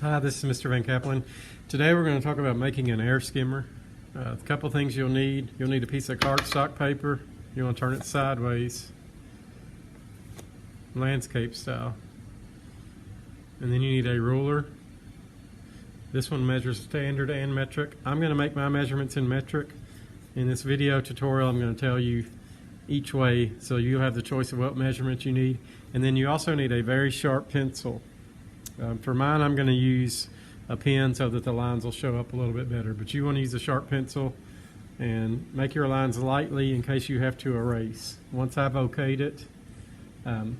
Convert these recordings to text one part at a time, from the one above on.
Hi, this is Mr. Van Kaplan. Today we're going to talk about making an air skimmer. A couple things you'll need. You'll need a piece of cardstock paper. You want to turn it sideways, landscape style. And then you need a ruler. This one measures standard and metric. I'm going to make my measurements in metric. In this video tutorial, I'm going to tell you each way, so you'll have the choice of what measurements you need. And then you also need a very sharp pencil. For mine, I'm going to use a pen so that the lines will show up a little bit better. But you want to use a sharp pencil and make your lines lightly in case you have to erase. Once I've okayed it, then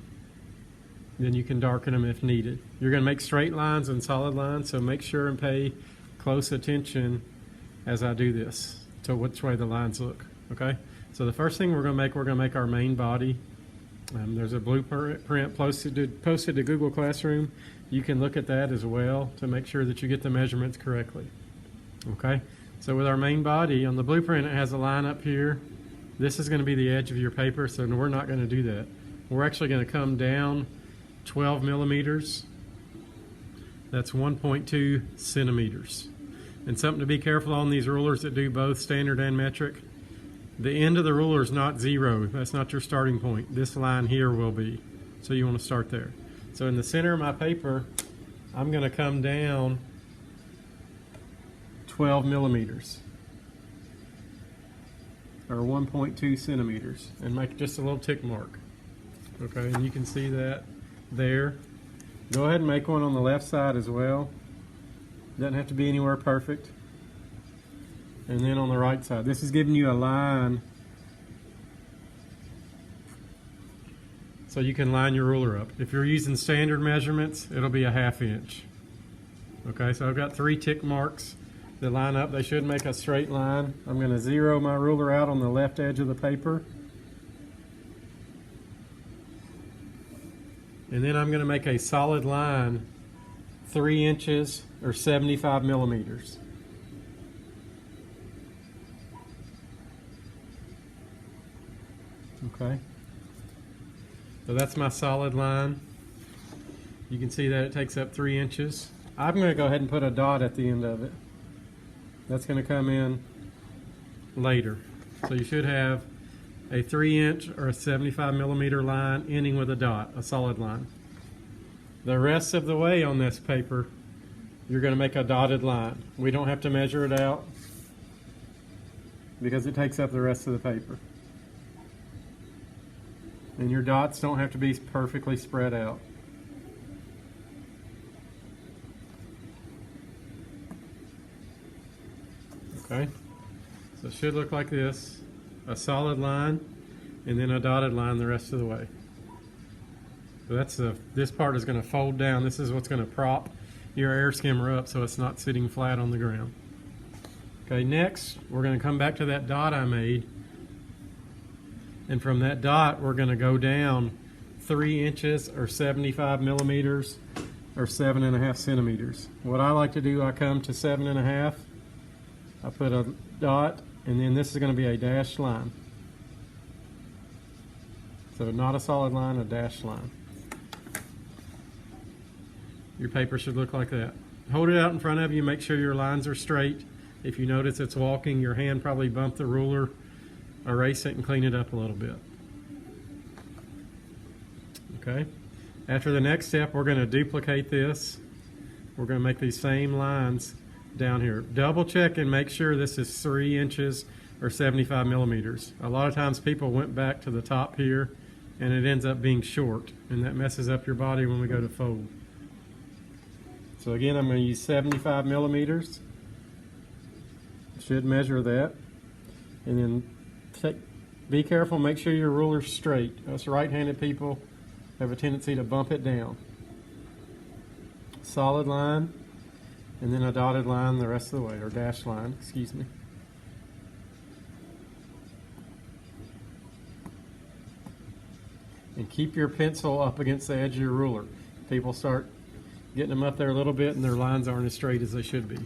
you can darken them if needed. You're going to make straight lines and solid lines, so make sure and pay close attention as I do this to which way the lines look. Okay? So the first thing we're going to make our main body. There's a blueprint posted to Google Classroom. You can look at that as well to make sure that you get the measurements correctly. Okay, so with our main body, on the blueprint it has a line up here. This is going to be the edge of your paper, so we're not going to do that. We're actually going to come down 12 millimeters. That's 1.2 centimeters. And something to be careful on these rulers that do both standard and metric. The end of the ruler is not 0. That's not your starting point. This line here will be. So you want to start there. So in the center of my paper, I'm going to come down 12 millimeters. Or 1.2 centimeters. And make just a little tick mark. Okay, and you can see that there. Go ahead and make one on the left side as well. Doesn't have to be anywhere perfect. And then on the right side, this is giving you a line so you can line your ruler up. If you're using standard measurements, it'll be a 1/2 inch. Okay, so I've got 3 tick marks that line up. They should make a straight line. I'm going to zero my ruler out on the left edge of the paper. And then I'm going to make a solid line 3 inches or 75 millimeters. Okay, so that's my solid line. You can see that it takes up 3 inches. I'm going to go ahead and put a dot at the end of it. That's going to come in later. So you should have a 3 inch or a 75 millimeter line ending with a dot, a solid line. The rest of the way on this paper, you're going to make a dotted line. We don't have to measure it out because it takes up the rest of the paper. And your dots don't have to be perfectly spread out. Okay, so it should look like this. A solid line and then a dotted line the rest of the way. So this part is going to fold down. This is what's going to prop your air skimmer up so it's not sitting flat on the ground. Okay, next we're going to come back to that dot I made. And from that dot, we're going to go down 3 inches or 75 millimeters or 7.5 centimeters. What I like to do, I come to 7.5. I put a dot, and then this is going to be a dashed line. So not a solid line, a dashed line. Your paper should look like that. Hold it out in front of you, make sure your lines are straight. If you notice it's walking, your hand probably bumped the ruler. Erase it and clean it up a little bit. Okay. After the next step, we're going to duplicate this. We're going to make these same lines down here. Double check and make sure this is 3 inches or 75 millimeters. A lot of times people went back to the top here and it ends up being short, and that messes up your body when we go to fold. So again, I'm going to use 75 millimeters. Should measure that. And then be careful, make sure your ruler's straight. Us right-handed people have a tendency to bump it down. Solid line, and then a dotted line the rest of the way, or dashed line, excuse me. And keep your pencil up against the edge of your ruler. People start getting them up there a little bit and their lines aren't as straight as they should be.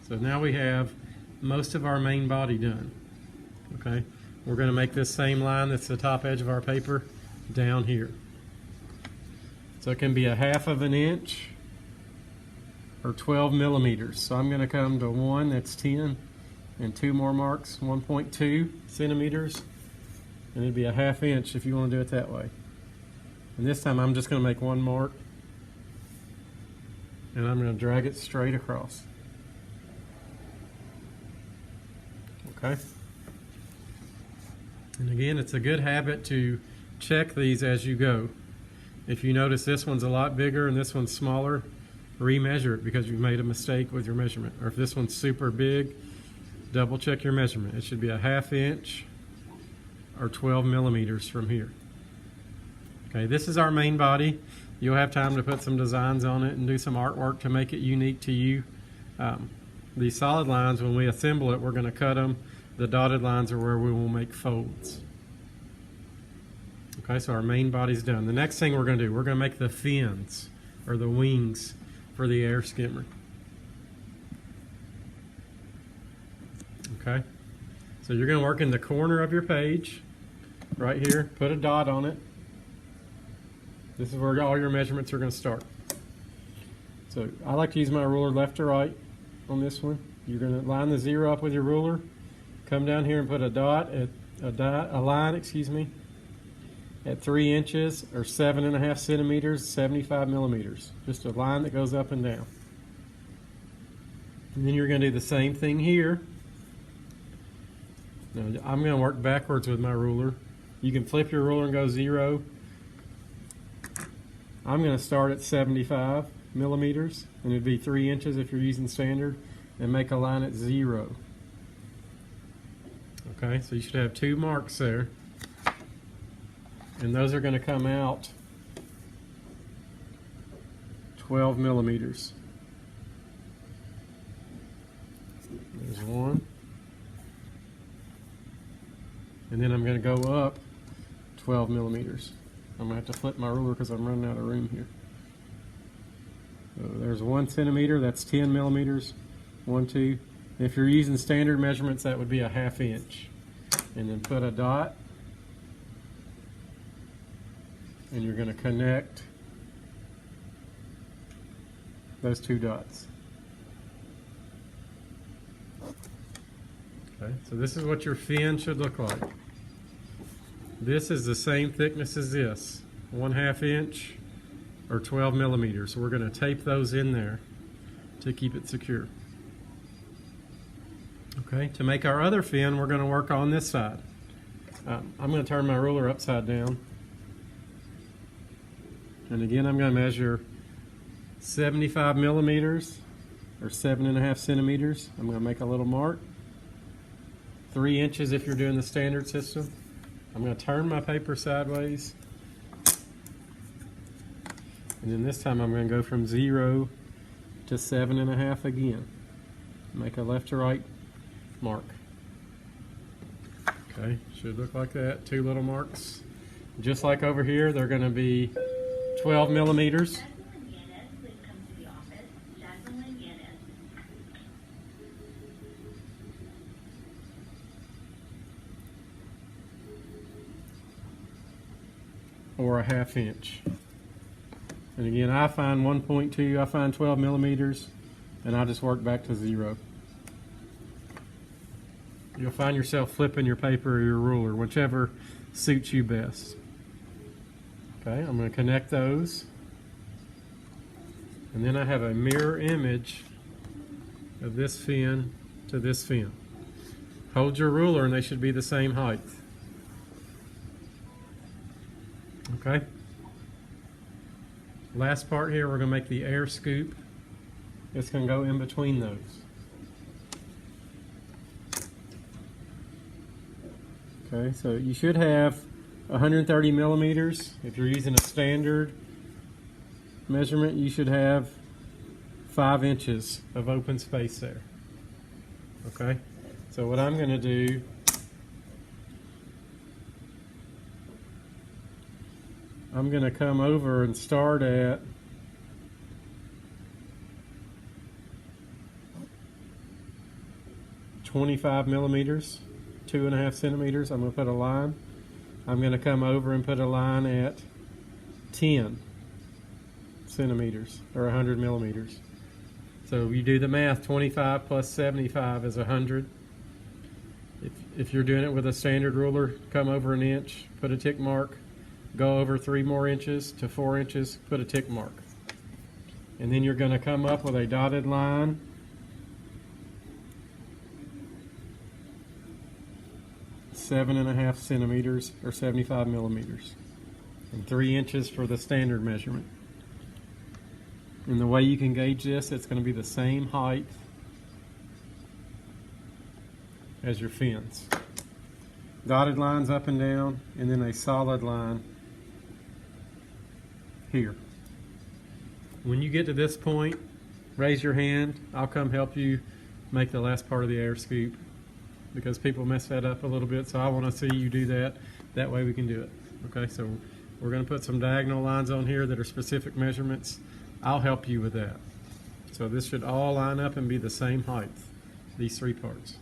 So now we have most of our main body done. Okay. We're going to make this same line that's the top edge of our paper down here. So it can be a 1/2 of an inch or 12 millimeters. So I'm going to come to 1, that's 10, and 2 more marks, 1.2 centimeters, and it'd be a 1/2 inch if you want to do it that way. And this time I'm just going to make 1 mark, and I'm going to drag it straight across. Okay? And again, it's a good habit to check these as you go. If you notice this one's a lot bigger and this one's smaller, remeasure it because you've made a mistake with your measurement. Or if this one's super big, double check your measurement. It should be a 1/2 inch or 12 millimeters from here. Okay, this is our main body. You'll have time to put some designs on it and do some artwork to make it unique to you. These solid lines, when we assemble it, we're going to cut them. The dotted lines are where we will make folds. Okay, so our main body's done. The next thing we're going to do, we're going to make the fins, or the wings, for the air skimmer. Okay, so you're going to work in the corner of your page, right here. Put a dot on it. This is where all your measurements are going to start. So I like to use my ruler left to right on this one. You're going to line the 0 up with your ruler. Come down here and put a dot at a line, at 3 inches or 7.5 centimeters, 75 millimeters. Just a line that goes up and down. And then you're going to do the same thing here. Now I'm going to work backwards with my ruler. You can flip your ruler and go 0. I'm going to start at 75 millimeters, and it'd be 3 inches if you're using standard, and make a line at 0. Okay, so you should have 2 marks there, and those are going to come out 12 millimeters. There's 1, and then I'm going to go up 12 millimeters. I'm going to have to flip my ruler because I'm running out of room here. So there's 1 centimeter, that's 10 millimeters. 1, 2. If you're using standard measurements, that would be a 1/2 inch. And then put a dot, and you're going to connect those 2 dots. Okay, so this is what your fin should look like. This is the same thickness as this, 1/2 inch or 12 millimeters. So we're going to tape those in there to keep it secure. Okay, to make our other fin, we're going to work on this side. I'm going to turn my ruler upside down. And again, I'm going to measure 75 millimeters or 7.5 centimeters. I'm going to make a little mark. 3 inches if you're doing the standard system. I'm going to turn my paper sideways. And then this time I'm going to go from 0 to 7.5 again. Make a left to right mark. Okay, should look like that. 2 little marks. Just like over here, they're going to be 12 millimeters. Or a 1/2 inch. And again, I find 1.2, I find 12 millimeters, and I just work back to 0. You'll find yourself flipping your paper or your ruler, whichever suits you best. Okay, I'm going to connect those. And then I have a mirror image of this fin to this fin. Hold your ruler and they should be the same height. Okay. Last part here, we're going to make the air scoop. It's going to go in between those. Okay, so you should have 130 millimeters. If you're using a standard measurement, you should have 5 inches of open space there. Okay, so what I'm going to do, I'm going to come over and start at 25 millimeters, 2.5 centimeters. I'm going to put a line. I'm going to come over and put a line at 10 centimeters or 100 millimeters. So you do the math, 25 plus 75 is 100. If you're doing it with a standard ruler, come over an inch, put a tick mark. Go over 3 more inches to 4 inches, put a tick mark. And then you're going to come up with a dotted line. Seven and a half centimeters or 75 millimeters. And 3 inches for the standard measurement. And the way you can gauge this, it's going to be the same height as your fins. Dotted lines up and down, and then a solid line here. When you get to this point, raise your hand. I'll come help you make the last part of the air scoop, because people mess that up a little bit, so I want to see you do that. That way we can do it. Okay, so we're going to put some diagonal lines on here that are specific measurements. I'll help you with that. So this should all line up and be the same height, these 3 parts.